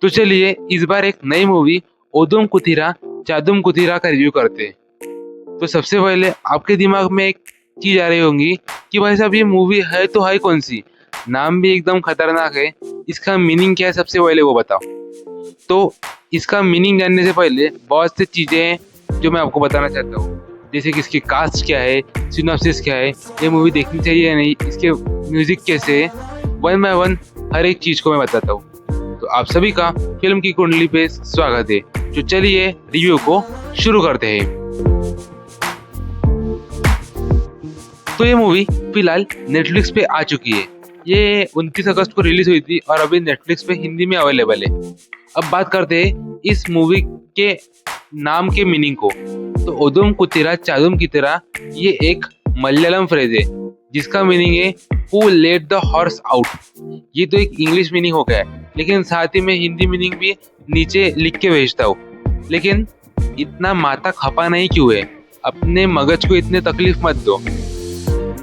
तो चलिए इस बार एक नई मूवी ओदुम कुथिरा चादुम कुथिरा का रिव्यू करते हैं। तो सबसे पहले आपके दिमाग में एक चीज आ रही होंगी कि भाई साहब ये मूवी है तो है कौन सी, नाम भी एकदम खतरनाक है, इसका मीनिंग क्या है सबसे पहले वो बताओ। तो इसका मीनिंग जानने से पहले बहुत सी चीजें हैं जो मैं आपको बताना चाहता हूँ, जैसे कि इसकी कास्ट क्या है, सिनॉप्सिस क्या है, ये मूवी देखनी चाहिए या नहीं, इसके म्यूजिक कैसे है, वन बाय वन हर एक चीज को मैं बताता हूँ। तो आप सभी का फिल्म की कुंडली पे स्वागत है। तो चलिए रिव्यू को शुरू करते हैं। तो ये मूवी फिलहाल नेटफ्लिक्स पे आ चुकी है। ये 29 अगस्त को रिलीज हुई थी और अभी नेटफ्लिक्स पे हिंदी में अवेलेबल है। अब बात करते हैं इस मूवी के नाम के मीनिंग को। तो ओदुम कुथिरा चादुम कुथिरा ये एक मलयालम फ्रेज है जिसका मीनिंग है who let the horse out. ये तो एक इंग्लिश मीनिंग हो गया है, लेकिन साथ ही में हिंदी मीनिंग भी नीचे लिख के भेजता हूँ। लेकिन इतना माथा खपा नहीं क्यों है, अपने मगज को इतने तकलीफ मत दो।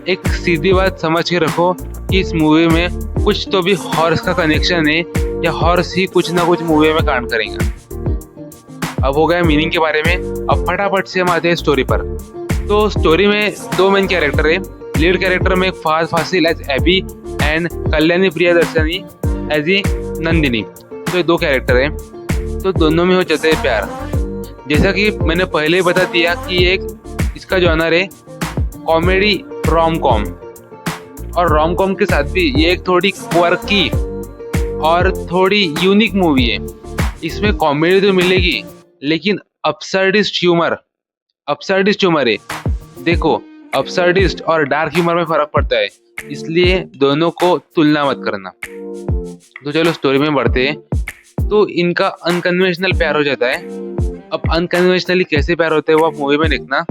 एक सीधी बात समझ के रखो कि इस मूवी में कुछ तो भी हॉर्स का कनेक्शन है या हॉर्स ही कुछ ना कुछ मूवी में कांड करेंगे। अब हो गया मीनिंग के बारे में, अब फटाफट से हम आते हैं स्टोरी पर। तो स्टोरी में दो मेन कैरेक्टर है। लीड कैरेक्टर में Fahadh Faasil as AB and Kalyani Priyadarshini as E Nandini. तो ये दो कैरेक्टर है, तो दोनों में हो जाता है प्यार। जैसा कि मैंने पहले ही बता दिया कि इसका जॉनर है कॉमेडी रोम कॉम, और रोम कॉम के साथ भी ये एक थोड़ी क्वर्की और थोड़ी यूनिक मूवी है। इसमें कॉमेडी तो मिलेगी लेकिन अपसर्डिस्ट ह्यूमर है। देखो, अपसर्डिस्ट और डार्क ह्यूमर में फर्क पड़ता है, इसलिए दोनों को तुलना मत करना। तो चलो स्टोरी में बढ़ते हैं। तो इनका अनकन्वेंशनल प्यार हो जाता है। अब अनकन्वेंशनली कैसे प्यार होता है वो आप मूवी में देखना।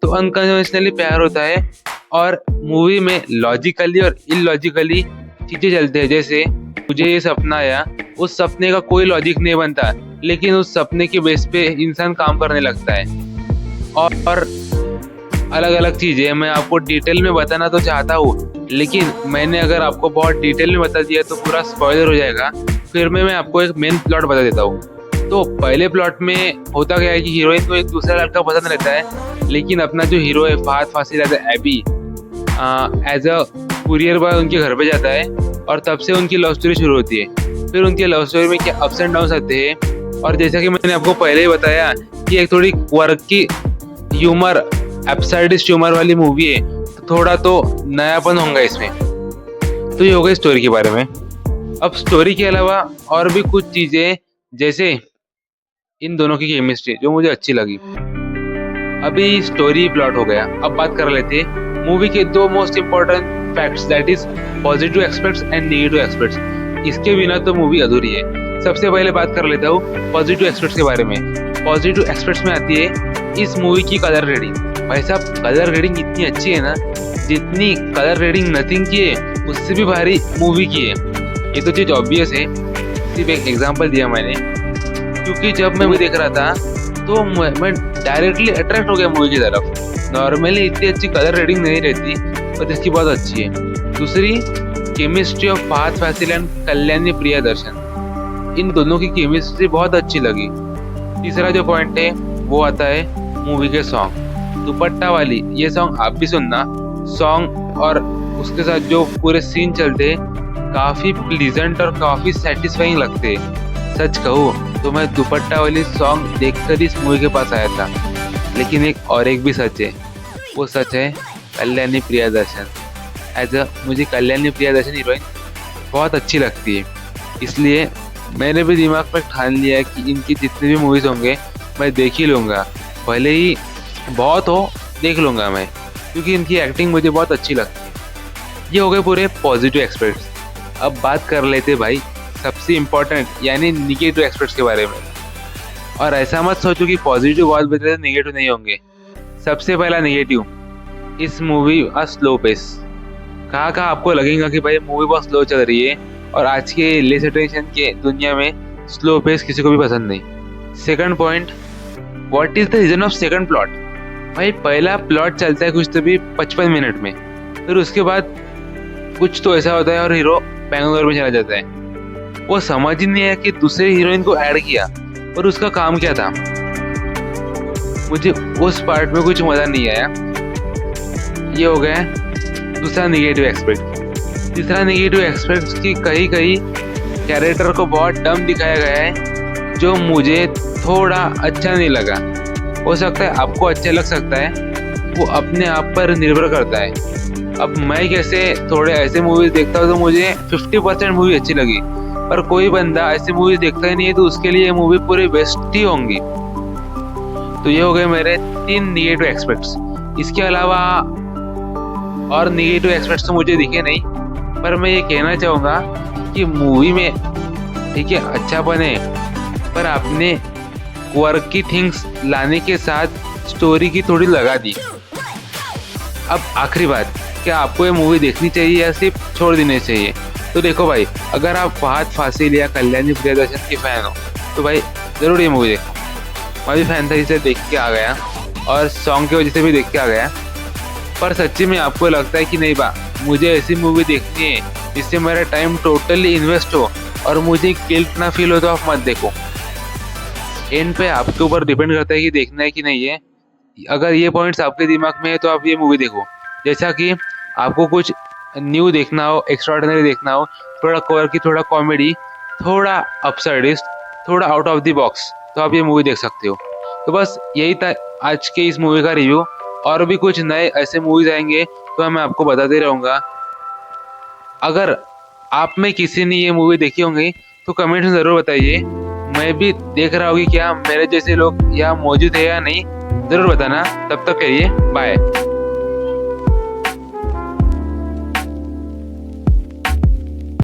तो अनकन्वेंशनली प्यार होता है और मूवी में लॉजिकली और इलॉजिकली चीजें चलती है। जैसे मुझे ये सपना आया, उस सपने का कोई लॉजिक नहीं बनता, लेकिन उस सपने के बेस पे इंसान काम करने लगता है। और अलग अलग चीजें मैं आपको डिटेल में बताना तो चाहता हूँ, लेकिन मैंने अगर आपको बहुत डिटेल में बता दिया तो पूरा स्पॉइलर हो जाएगा। फिर मैं आपको एक मेन प्लॉट बता देता हूँ। तो पहले प्लॉट में होता क्या है कि हीरोइन को एक दूसरा लड़का पसंद रहता है, लेकिन अपना जो हीरो है Fahadh Faasil as AB as a courier boy उनके घर पे जाता है, और तब से उनकी लव स्टोरी शुरू होती है। फिर उनकी लव स्टोरी में क्या अप्स एंड डाउन्स आते हैं, और जैसा कि मैंने आपको पहले ही बताया कि एक थोड़ी क्वर्की ह्यूमर, एब्सर्डिस्ट ह्यूमर वाली मूवी है, तो थोड़ा तो नयापन होगा इसमें। तो ये हो गई स्टोरी के बारे में। अब स्टोरी के अलावा और भी कुछ चीजें, जैसे इन दोनों की केमिस्ट्री जो मुझे अच्छी लगी। अभी स्टोरी प्लॉट हो गया, अब बात कर लेते हैं मूवी के दो most important facts, that is positive aspects and negative aspects. इसके बिना तो मूवी अधूरी है। सबसे पहले बात कर लेता हूँ पॉजिटिव एस्पेक्ट्स के बारे में। पॉजिटिव एस्पेक्ट्स में आती है इस मूवी की कलर ग्रेडिंग। भाई साहब, कलर ग्रेडिंग इतनी अच्छी है ना, जितनी कलर ग्रेडिंग नथिंग की है उससे भी भारी मूवी की है। ये तो चीज ऑब्वियस है, सिर्फ एक एग्जांपल दिया मैंने, क्योंकि जब मैं देख रहा था तो मैं डायरेक्टली अट्रैक्ट हो गया मूवी की तरफ। नॉर्मली इतनी अच्छी कलर ग्रेडिंग नहीं रहती, पर इसकी बहुत अच्छी है। दूसरी, chemistry of Fahadh Faasil and Kalyani Priyadarshan, इन दोनों की केमिस्ट्री बहुत अच्छी लगी। तीसरा जो पॉइंट है वो आता है मूवी के सॉन्ग। दुपट्टा वाली ये सॉन्ग आप भी सुनना, सॉन्ग और उसके साथ जो पूरे सीन चलते काफी प्लीजेंट और काफी सेटिस्फाइंग लगते। सच कहूँ तो मैं दुपट्टा वाली सॉन्ग देखकर इस मूवी के पास आया था। लेकिन एक भी सच है, वो सच है कल्याणी प्रियदर्शन। मुझे कल्याणी प्रियदर्शन हीरोइन बहुत अच्छी लगती है, इसलिए मैंने भी दिमाग पर ठान लिया है कि इनकी जितने भी मूवीज होंगे मैं देख ही लूँगा, भले ही बहुत हो देख लूँगा मैं, क्योंकि इनकी एक्टिंग मुझे बहुत अच्छी लगती है। ये हो गए पूरे पॉजिटिव एस्पेक्ट्स। अब बात कर लेते भाई सबसे इम्पोर्टेंट यानी निगेटिव एस्पेक्ट्स के बारे में। और ऐसा मत सोचो कि पॉजिटिव बहुत बेहतर है, निगेटिव नहीं होंगे। सबसे पहला निगेटिव, इस मूवी का स्लो पेस। कहाँ आपको लगेगा कि भाई मूवी बहुत स्लो चल रही है, और आज के लेस अटेंशन के दुनिया में स्लो पेस किसी को भी पसंद नहीं। Second point, what is the reason of second plot. भाई पहला प्लॉट चलता है कुछ तो भी 55 मिनट में, फिर उसके बाद कुछ तो ऐसा होता है और हीरो बैंगलोर में चला जाता है। वो समझ ही नहीं आया कि दूसरे हीरोइन को ऐड किया और उसका काम क्या था। मुझे उस पार्ट में कुछ मजा नहीं आया। ये हो गया दूसरा निगेटिव एस्पेक्ट। तीसरा निगेटिव एस्पेक्ट कि कहीं कहीं कैरेक्टर को बहुत डम दिखाया गया है, जो मुझे थोड़ा अच्छा नहीं लगा। हो सकता है आपको अच्छा लग सकता है, वो अपने आप पर निर्भर करता है। अब मैं कैसे थोड़े ऐसे मूवीज देखता हूँ तो मुझे 50% मूवी अच्छी लगी, पर कोई बंदा ऐसी मूवीज देखता ही नहीं है तो उसके लिए ये मूवी पूरी बेस्ट ही होंगी। तो ये हो गए मेरे 3 निगेटिव एस्पेक्ट्स। इसके अलावा और निगेटिव एस्पेक्ट्स तो मुझे दिखे नहीं, पर मैं ये कहना चाहूँगा कि मूवी में ठीक है अच्छा बने, पर आपने क्वर्की थिंग्स लाने के साथ स्टोरी की थोड़ी लगा दी। अब आखिरी बात, क्या आपको ये मूवी देखनी चाहिए या सिर्फ छोड़ देनी चाहिए? तो देखो भाई, अगर आप फहद फासिल या कल्याणी प्रियदर्शन के फैन हो तो भाई ज़रूर ये मूवी देखो। मैं भी फैन था, इसे देख के आ गया और सॉन्ग की वजह से भी देख के आ गया। पर सच्ची में आपको लगता है कि नहीं बा, मुझे ऐसी मूवी देखनी है जिससे मेरा टाइम टोटली इन्वेस्ट हो और मुझे गिल्ट ना फील हो, तो आप मत देखो। एंड पे आपके ऊपर डिपेंड करता है कि देखना है कि नहीं है। अगर ये पॉइंट्स आपके दिमाग में है तो आप ये मूवी देखो। जैसा कि आपको कुछ न्यू देखना हो, एक्स्ट्राऑर्डिनरी देखना हो, थोड़ा क्वर्की, थोड़ा कॉमेडी, थोड़ा अपसाइडिस्ट, थोड़ा आउट ऑफ द बॉक्स, तो आप ये मूवी देख सकते हो। तो बस यही था आज के इस मूवी का रिव्यू। और भी कुछ नए ऐसे मूवीज आएंगे तो मैं आपको बताते रहूँगा। अगर आप में किसी ने ये मूवी देखी होंगी तो कमेंट में ज़रूर बताइए। मैं भी देख रहा हूँ कि क्या मेरे जैसे लोग यहाँ मौजूद है या नहीं, ज़रूर बताना। तब तक के लिए बाय।